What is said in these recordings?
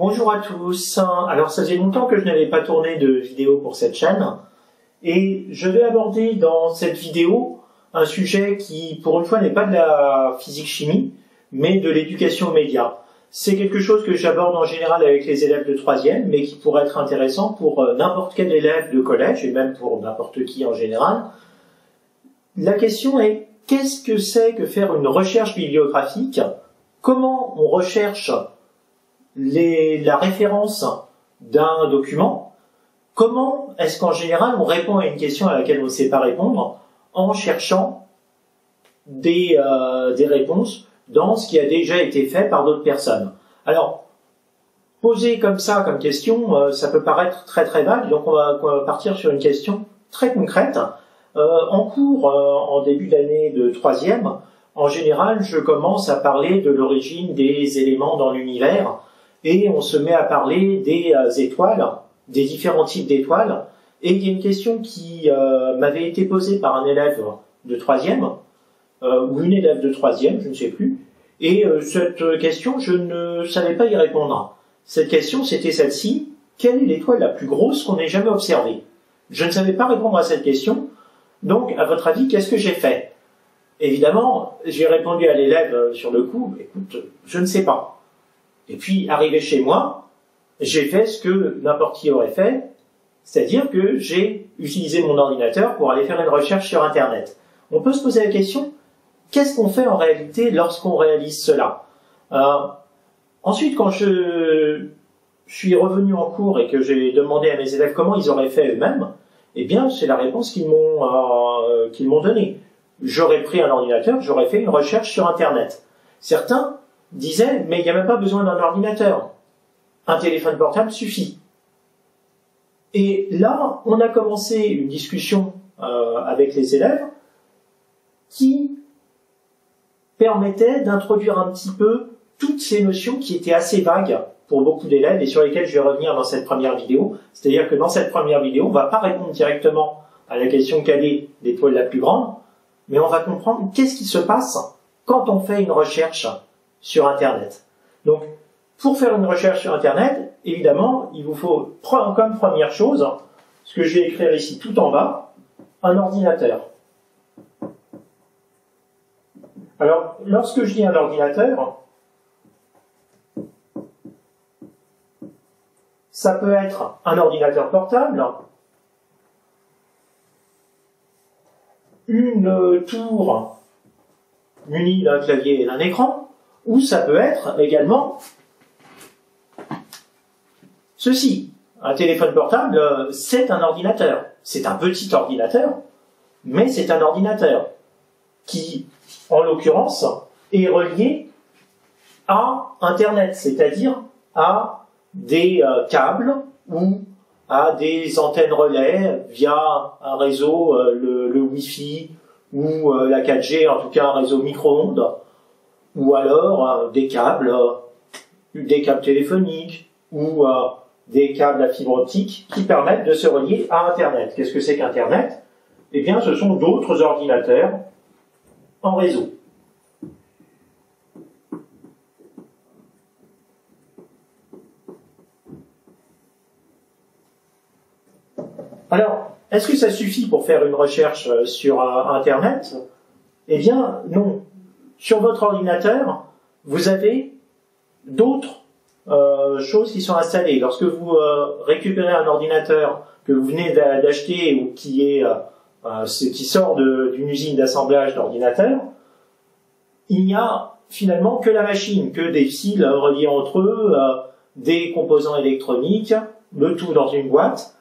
Bonjour à tous. Alors ça faisait longtemps que je n'avais pas tourné de vidéo pour cette chaîne et je vais aborder dans cette vidéo un sujet qui pour une fois n'est pas de la physique-chimie mais de l'éducation aux médias. C'est quelque chose que j'aborde en général avec les élèves de 3e mais qui pourrait être intéressant pour n'importe quel élève de collège et même pour n'importe qui en général. La question est qu'est-ce que c'est que faire une recherche bibliographique? Comment on recherche la référence d'un document? Comment est-ce qu'en général on répond à une question à laquelle on ne sait pas répondre en cherchant des réponses dans ce qui a déjà été fait par d'autres personnes? Alors, poser comme ça comme question, ça peut paraître très très vague, donc on va partir sur une question très concrète. En cours, en début d'année de 3e, en général, je commence à parler de l'origine des éléments dans l'univers et on se met à parler des étoiles, des différents types d'étoiles. Et il y a une question qui m'avait été posée par un élève de 3e, ou une élève de 3e, je ne sais plus. Et cette question, je ne savais pas y répondre. Cette question, c'était celle-ci. Quelle est l'étoile la plus grosse qu'on ait jamais observée? Je ne savais pas répondre à cette question. Donc, à votre avis, qu'est-ce que j'ai fait? Évidemment, j'ai répondu à l'élève sur le coup, écoute, je ne sais pas. Et puis, arrivé chez moi, j'ai fait ce que n'importe qui aurait fait, c'est-à-dire que j'ai utilisé mon ordinateur pour aller faire une recherche sur Internet. On peut se poser la question, qu'est-ce qu'on fait en réalité lorsqu'on réalise cela? Ensuite, quand je suis revenu en cours et que j'ai demandé à mes élèves comment ils auraient fait eux-mêmes, eh bien, c'est la réponse qu'ils m'ont donnée. J'aurais pris un ordinateur, j'aurais fait une recherche sur Internet. Certains disaient, mais il n'y a même pas besoin d'un ordinateur. Un téléphone portable suffit. Et là, on a commencé une discussion avec les élèves qui permettait d'introduire un petit peu toutes ces notions qui étaient assez vagues pour beaucoup d'élèves et sur lesquelles je vais revenir dans cette première vidéo. C'est-à-dire que dans cette première vidéo, on ne va pas répondre directement à la question quelle est l'étoile la plus grande, mais on va comprendre qu'est-ce qui se passe quand on fait une recherche sur Internet. Donc, pour faire une recherche sur Internet, évidemment, il vous faut, comme première chose, ce que je vais écrire ici tout en bas, un ordinateur. Alors, lorsque je dis un ordinateur, ça peut être un ordinateur portable, une tour munie d'un clavier et d'un écran, ou ça peut être également ceci. Un téléphone portable, c'est un ordinateur. C'est un petit ordinateur, mais c'est un ordinateur qui, en l'occurrence, est relié à Internet, c'est-à-dire à des câbles ou à des antennes relais via un réseau, le Wi-Fi ou la 4G, en tout cas un réseau micro-ondes, ou alors des câbles téléphoniques ou des câbles à fibre optique qui permettent de se relier à Internet. Qu'est-ce que c'est qu'Internet? Eh bien, ce sont d'autres ordinateurs en réseau. Alors, est-ce que ça suffit pour faire une recherche sur Internet? Eh bien, non. Sur votre ordinateur, vous avez d'autres choses qui sont installées. Lorsque vous récupérez un ordinateur que vous venez d'acheter ou qui sort d'une usine d'assemblage d'ordinateurs, il n'y a finalement que la machine, que des fils reliés entre eux, des composants électroniques, le tout dans une boîte.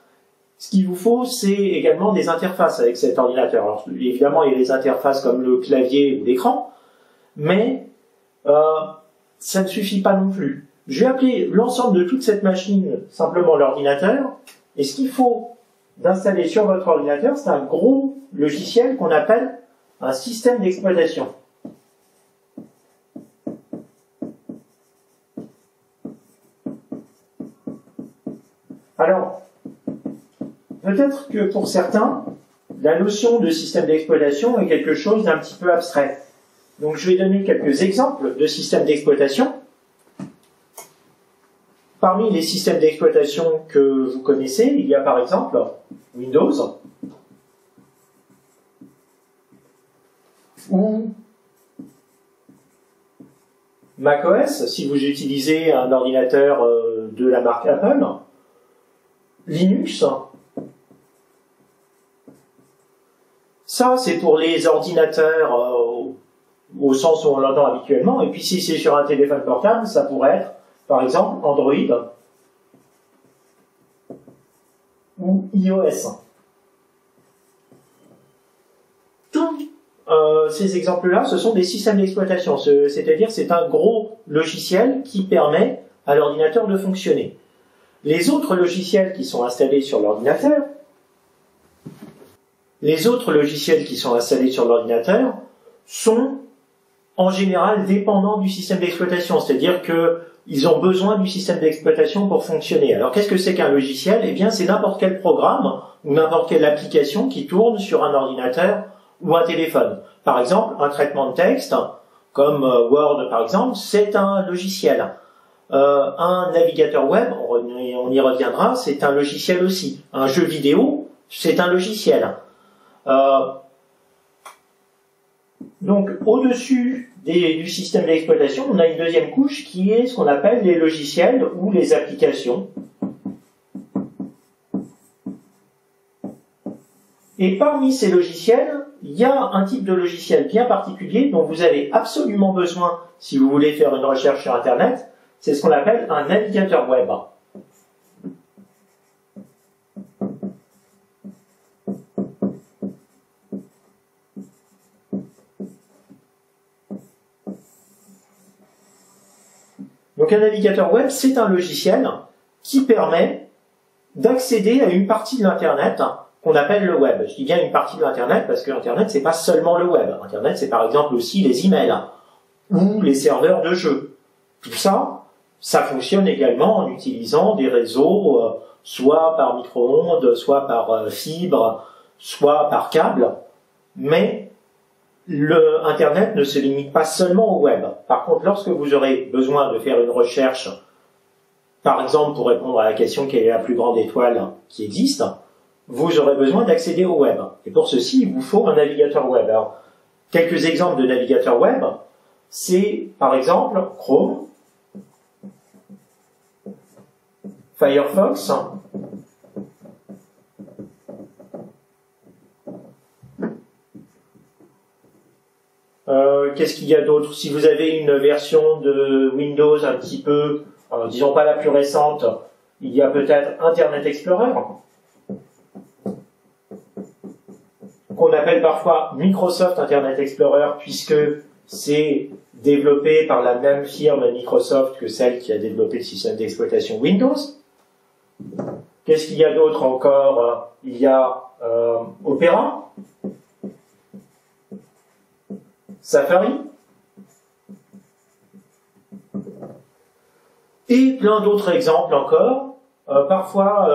Ce qu'il vous faut, c'est également des interfaces avec cet ordinateur. Alors, évidemment, il y a des interfaces comme le clavier ou l'écran, mais ça ne suffit pas non plus. Je vais appeler l'ensemble de toute cette machine simplement l'ordinateur, et ce qu'il faut d'installer sur votre ordinateur, c'est un gros logiciel qu'on appelle un système d'exploitation. Alors, peut-être que pour certains, la notion de système d'exploitation est quelque chose d'un petit peu abstrait. Donc je vais donner quelques exemples de systèmes d'exploitation. parmi les systèmes d'exploitation que vous connaissez, il y a par exemple Windows, ou macOS, si vous utilisez un ordinateur de la marque Apple, Linux. Ça, c'est pour les ordinateurs au sens où on l'entend habituellement. Et puis si c'est sur un téléphone portable, ça pourrait être, par exemple, Android ou iOS. Tous ces exemples-là, ce sont des systèmes d'exploitation. C'est-à-dire, c'est un gros logiciel qui permet à l'ordinateur de fonctionner. Les autres logiciels qui sont installés sur l'ordinateur, sont en général dépendants du système d'exploitation, c'est-à-dire qu'ils ont besoin du système d'exploitation pour fonctionner. Alors qu'est-ce que c'est qu'un logiciel? Eh bien c'est n'importe quel programme ou n'importe quelle application qui tourne sur un ordinateur ou un téléphone. Par exemple, un traitement de texte, comme Word par exemple, c'est un logiciel. Un navigateur web, on y reviendra, c'est un logiciel aussi. Un jeu vidéo, c'est un logiciel. Donc, au-dessus du système d'exploitation, on a une deuxième couche qui est ce qu'on appelle les logiciels ou les applications. Et parmi ces logiciels, il y a un type de logiciel bien particulier dont vous avez absolument besoin si vous voulez faire une recherche sur Internet. C'est ce qu'on appelle un navigateur web. Donc un navigateur web, c'est un logiciel qui permet d'accéder à une partie de l'Internet qu'on appelle le web. Je dis bien une partie de l'Internet parce que l'Internet, c'est pas seulement le web. Internet, c'est par exemple aussi les emails ou les serveurs de jeux. Tout ça, ça fonctionne également en utilisant des réseaux, soit par micro-ondes, soit par fibre, soit par câble. Mais le Internet ne se limite pas seulement au web. Par contre, lorsque vous aurez besoin de faire une recherche, par exemple pour répondre à la question quelle est la plus grande étoile qui existe, vous aurez besoin d'accéder au web. Et pour ceci, il vous faut un navigateur web. Alors, quelques exemples de navigateurs web, c'est par exemple Chrome, Firefox, qu'est-ce qu'il y a d'autre? Si vous avez une version de Windows un petit peu, disons pas la plus récente, il y a peut-être Internet Explorer, qu'on appelle parfois Microsoft Internet Explorer, puisque c'est développé par la même firme Microsoft que celle qui a développé le système d'exploitation Windows. Qu'est-ce qu'il y a d'autre encore? Il y a Opera, Safari, et plein d'autres exemples encore. Parfois,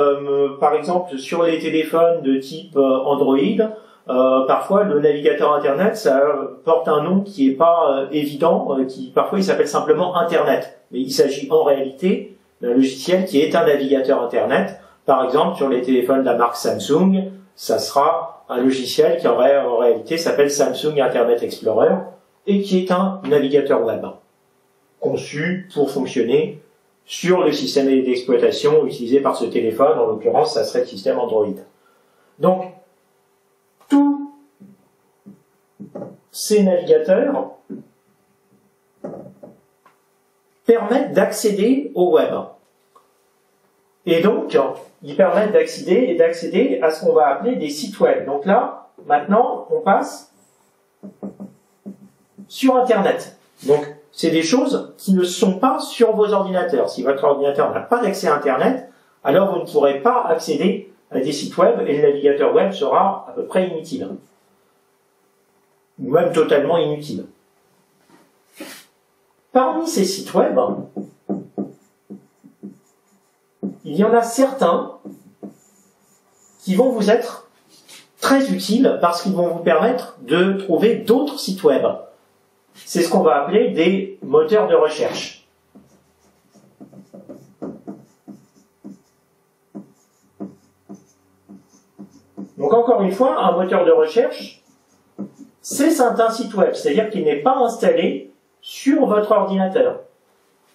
par exemple, sur les téléphones de type Android, parfois le navigateur Internet, ça porte un nom qui est pas évident, parfois il s'appelle simplement Internet. Mais il s'agit en réalité d'un logiciel qui est un navigateur Internet. Par exemple, sur les téléphones de la marque Samsung, ça sera un logiciel qui en réalité s'appelle Samsung Internet Explorer et qui est un navigateur web conçu pour fonctionner sur le système d'exploitation utilisé par ce téléphone. En l'occurrence, ça serait le système Android. Donc, tous ces navigateurs permettent d'accéder au web. Et donc, ils permettent d'accéder à ce qu'on va appeler des sites web. Donc là, maintenant, on passe sur Internet. Donc, c'est des choses qui ne sont pas sur vos ordinateurs. Si votre ordinateur n'a pas d'accès à Internet, alors vous ne pourrez pas accéder à des sites web et le navigateur web sera à peu près inutile. Ou même totalement inutile. Parmi ces sites web, il y en a certains qui vont vous être très utiles parce qu'ils vont vous permettre de trouver d'autres sites web. C'est ce qu'on va appeler des moteurs de recherche. encore une fois, un moteur de recherche, c'est un site web, c'est-à-dire qu'il n'est pas installé sur votre ordinateur.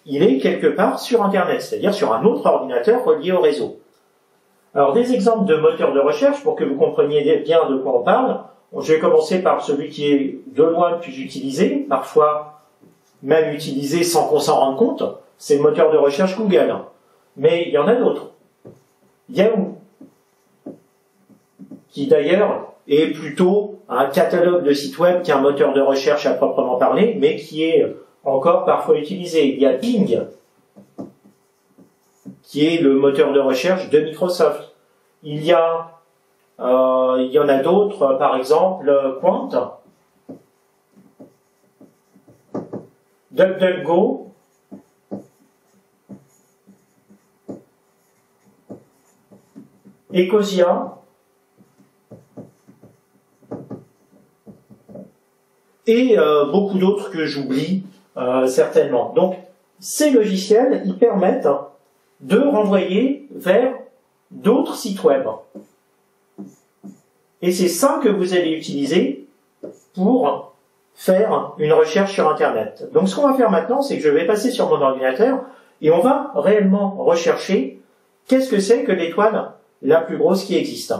Il est quelque part sur Internet, c'est-à-dire sur un autre ordinateur relié au réseau. Alors, des exemples de moteurs de recherche, pour que vous compreniez bien de quoi on parle. Je vais commencer par celui qui est de loin le plus utilisé, parfois même utilisé sans qu'on s'en rende compte, c'est le moteur de recherche Google. Mais il y en a d'autres. Yahoo, qui d'ailleurs est plutôt un catalogue de sites web qu'un moteur de recherche à proprement parler, mais qui est encore parfois utilisé. Il y a Bing, qui est le moteur de recherche de Microsoft. Il y en a d'autres, par exemple Qwant, DuckDuckGo, Ecosia, et beaucoup d'autres que j'oublie certainement. Donc, ces logiciels, ils permettent de renvoyer vers d'autres sites web. Et c'est ça que vous allez utiliser pour faire une recherche sur Internet. Donc, ce qu'on va faire maintenant, c'est que je vais passer sur mon ordinateur et on va réellement rechercher qu'est-ce que c'est que l'étoile la plus grosse qui existe.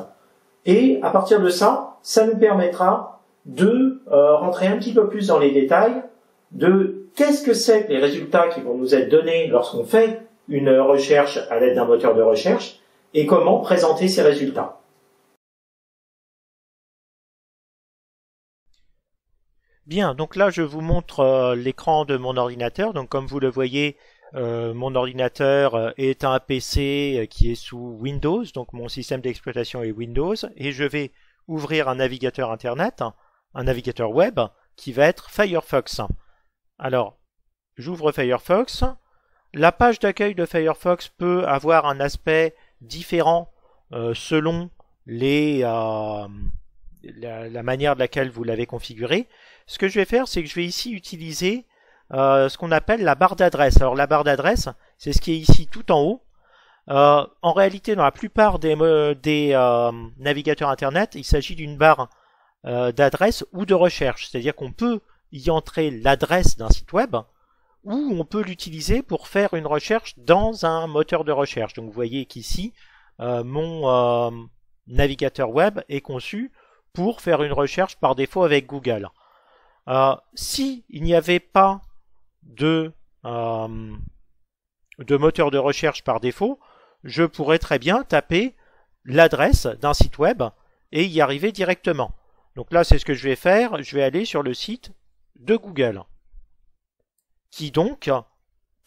Et à partir de ça, ça nous permettra de rentrer un petit peu plus dans les détails de qu'est-ce que c'est que les résultats qui vont nous être donnés lorsqu'on fait une recherche à l'aide d'un moteur de recherche et comment présenter ces résultats. Bien, donc là je vous montre l'écran de mon ordinateur. Donc comme vous le voyez, mon ordinateur est un PC qui est sous Windows, donc mon système d'exploitation est Windows, et je vais ouvrir un navigateur Internet, un navigateur web, qui va être Firefox. Alors, j'ouvre Firefox. La page d'accueil de Firefox peut avoir un aspect différent selon la manière de laquelle vous l'avez configuré. Ce que je vais faire, c'est que je vais ici utiliser ce qu'on appelle la barre d'adresse. Alors la barre d'adresse, c'est ce qui est ici tout en haut. En réalité, dans la plupart des navigateurs Internet, il s'agit d'une barre d'adresse ou de recherche. C'est-à-dire qu'on peut y entrer l'adresse d'un site web ou on peut l'utiliser pour faire une recherche dans un moteur de recherche. Donc vous voyez qu'ici, mon navigateur web est conçu pour faire une recherche par défaut avec Google. Si il n'y avait pas de moteur de recherche par défaut, je pourrais très bien taper l'adresse d'un site web et y arriver directement. Donc là, c'est ce que je vais faire. Je vais aller sur le site de Google, qui donc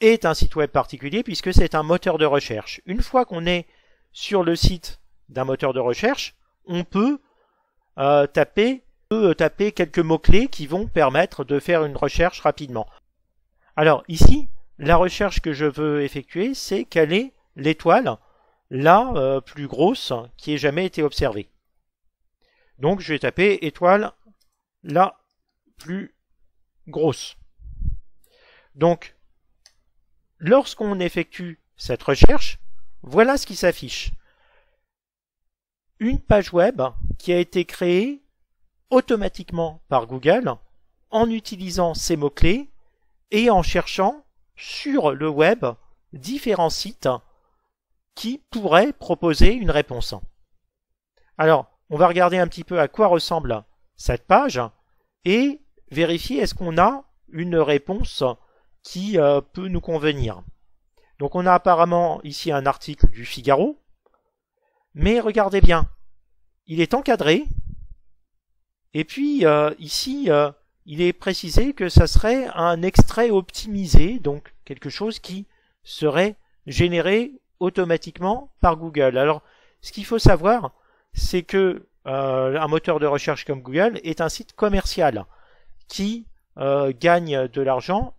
est un site web particulier puisque c'est un moteur de recherche. Une fois qu'on est sur le site d'un moteur de recherche, on peut taper quelques mots-clés qui vont permettre de faire une recherche rapidement. Alors ici, la recherche que je veux effectuer, c'est quelle est l'étoile la plus grosse qui ait jamais été observée. Donc je vais taper étoile la plus grosse. Donc, lorsqu'on effectue cette recherche, voilà ce qui s'affiche. Une page web qui a été créée automatiquement par Google en utilisant ces mots-clés et en cherchant sur le web différents sites qui pourraient proposer une réponse. Alors, on va regarder un petit peu à quoi ressemble cette page et vérifier est-ce qu'on a une réponse qui peut nous convenir. Donc on a apparemment ici un article du Figaro, mais regardez bien, il est encadré, et puis ici il est précisé que ça serait un extrait optimisé, donc quelque chose qui serait généré automatiquement par Google. Alors ce qu'il faut savoir, c'est que un moteur de recherche comme Google est un site commercial qui gagne de l'argent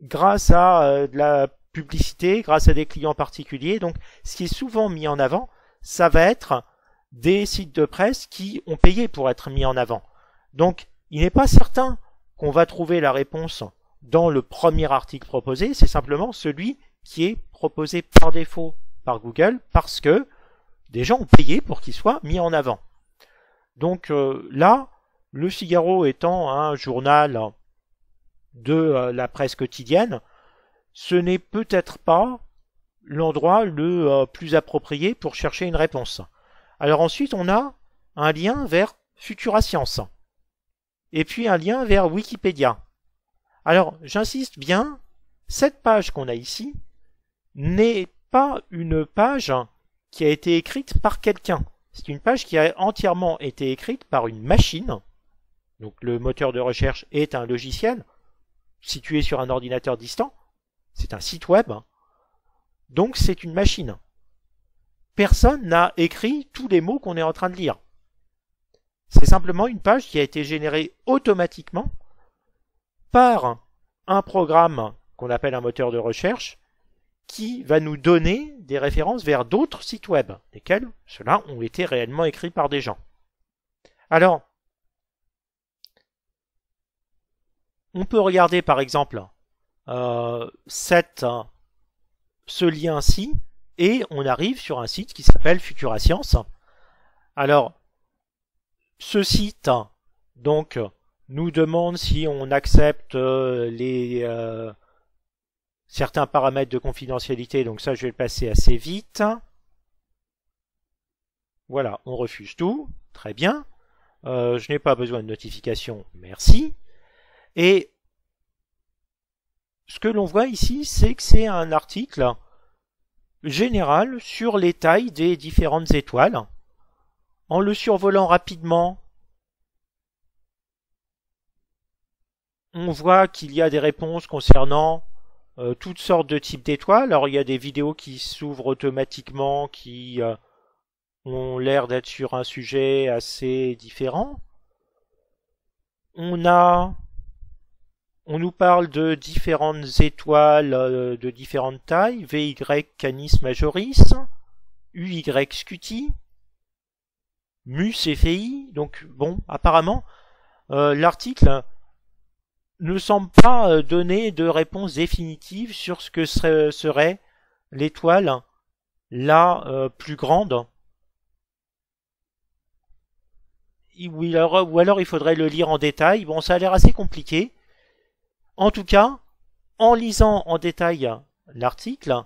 grâce à de la publicité, grâce à des clients particuliers. Donc ce qui est souvent mis en avant, ça va être des sites de presse qui ont payé pour être mis en avant. Donc il n'est pas certain qu'on va trouver la réponse dans le premier article proposé, c'est simplement celui qui est proposé par défaut par Google parce que des gens ont payé pour qu'il soit mis en avant. Donc là, Le Figaro étant un journal de la presse quotidienne, ce n'est peut-être pas l'endroit le plus approprié pour chercher une réponse. Alors ensuite, on a un lien vers Futura Science. Et puis un lien vers Wikipédia. Alors, j'insiste bien, cette page qu'on a ici n'est pas une page qui a été écrite par quelqu'un. C'est une page qui a entièrement été écrite par une machine. Donc le moteur de recherche est un logiciel situé sur un ordinateur distant. C'est un site web. Donc c'est une machine. Personne n'a écrit tous les mots qu'on est en train de lire. C'est simplement une page qui a été générée automatiquement par un programme qu'on appelle un moteur de recherche qui va nous donner des références vers d'autres sites web, lesquels ceux-là ont été réellement écrits par des gens. Alors, on peut regarder par exemple ce lien-ci et on arrive sur un site qui s'appelle Futura Science. Alors, ce site donc nous demande si on accepte certains paramètres de confidentialité, donc ça je vais le passer assez vite. Voilà, on refuse tout, très bien. Je n'ai pas besoin de notification, merci. Et ce que l'on voit ici, c'est que c'est un article général sur les tailles des différentes étoiles. En le survolant rapidement, on voit qu'il y a des réponses concernant toutes sortes de types d'étoiles. Alors il y a des vidéos qui s'ouvrent automatiquement, qui ont l'air d'être sur un sujet assez différent. On nous parle de différentes étoiles de différentes tailles, VY Canis Majoris, UY Scuti, Mus FI. Donc bon, apparemment, l'article ne semble pas donner de réponse définitive sur ce que serait l'étoile la plus grande. Ou alors il faudrait le lire en détail. Bon, ça a l'air assez compliqué. En tout cas, en lisant en détail l'article,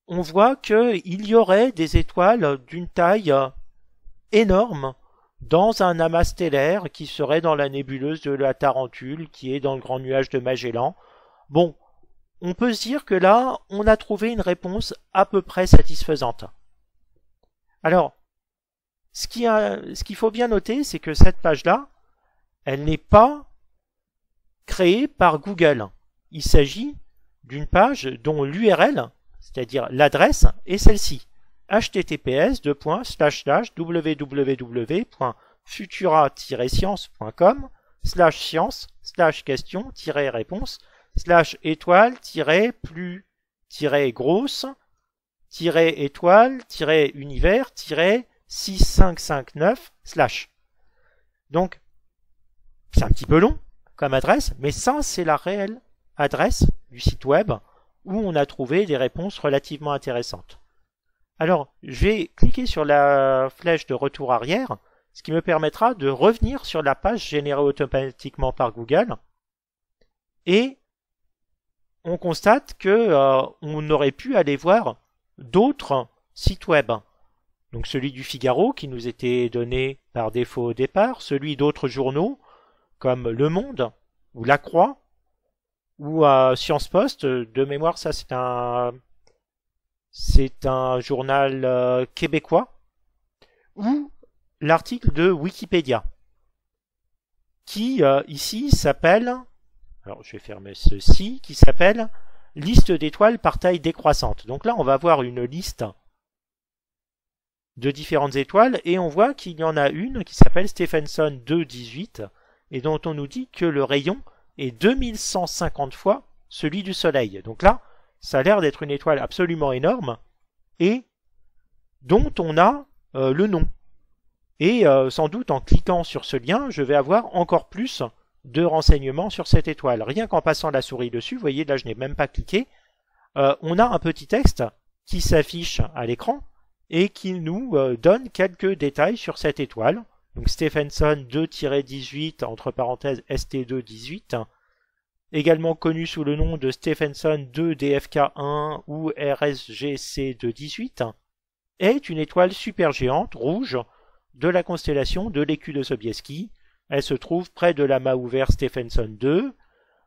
on voit qu'il y aurait des étoiles d'une taille énorme dans un amas stellaire qui serait dans la nébuleuse de la Tarentule, qui est dans le grand nuage de Magellan. Bon, on peut se dire que là, on a trouvé une réponse à peu près satisfaisante. Alors, ce qu'il faut bien noter, c'est que cette page-là, elle n'est pas créée par Google. Il s'agit d'une page dont l'URL, c'est-à-dire l'adresse, est celle-ci. https://www.futura-science.com/science-étoile-plus-grosse-étoile-univers-6559/. Donc, c'est un petit peu long comme adresse, mais ça, c'est la réelle adresse du site web où on a trouvé des réponses relativement intéressantes. Alors, je vais cliquer sur la flèche de retour arrière, ce qui me permettra de revenir sur la page générée automatiquement par Google. Et on constate que on aurait pu aller voir d'autres sites web. Donc celui du Figaro qui nous était donné par défaut au départ, celui d'autres journaux comme Le Monde ou La Croix ou Science Post. De mémoire, ça c'est un journal québécois, ou l'article de Wikipédia, qui ici s'appelle, alors je vais fermer ceci, qui s'appelle liste d'étoiles par taille décroissante. Donc là on va avoir une liste de différentes étoiles, et on voit qu'il y en a une qui s'appelle Stephenson 218, et dont on nous dit que le rayon est 2150 fois celui du Soleil. Donc là, ça a l'air d'être une étoile absolument énorme et dont on a le nom. Et sans doute en cliquant sur ce lien, je vais avoir encore plus de renseignements sur cette étoile. Rien qu'en passant la souris dessus, vous voyez, là je n'ai même pas cliqué, on a un petit texte qui s'affiche à l'écran et qui nous donne quelques détails sur cette étoile donc Stephenson 2-18, entre parenthèses ST2-18, également connu sous le nom de Stephenson 2-DFK1 ou RSGC2-18, est une étoile supergéante rouge de la constellation de l'Écu de Sobieski. Elle se trouve près de l'amas ouvert Stephenson 2,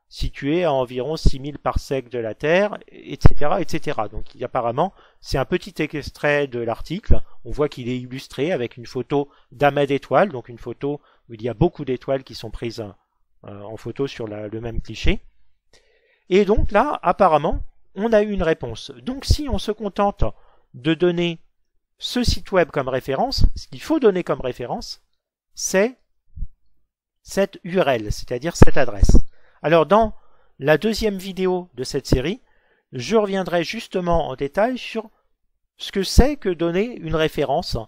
située à environ 6000 parsecs de la Terre, etc., etc. Donc apparemment, c'est un petit extrait de l'article. On voit qu'il est illustré avec une photo d'amas d'étoiles, donc une photo où il y a beaucoup d'étoiles qui sont prises en photo sur le même cliché. Et donc là, apparemment, on a eu une réponse. Donc si on se contente de donner ce site web comme référence, ce qu'il faut donner comme référence, c'est cette URL, c'est-à-dire cette adresse. Alors dans la deuxième vidéo de cette série, je reviendrai justement en détail sur ce que c'est que donner une référence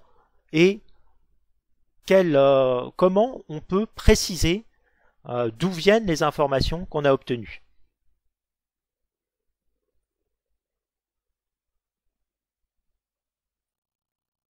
et comment on peut préciser d'où viennent les informations qu'on a obtenues.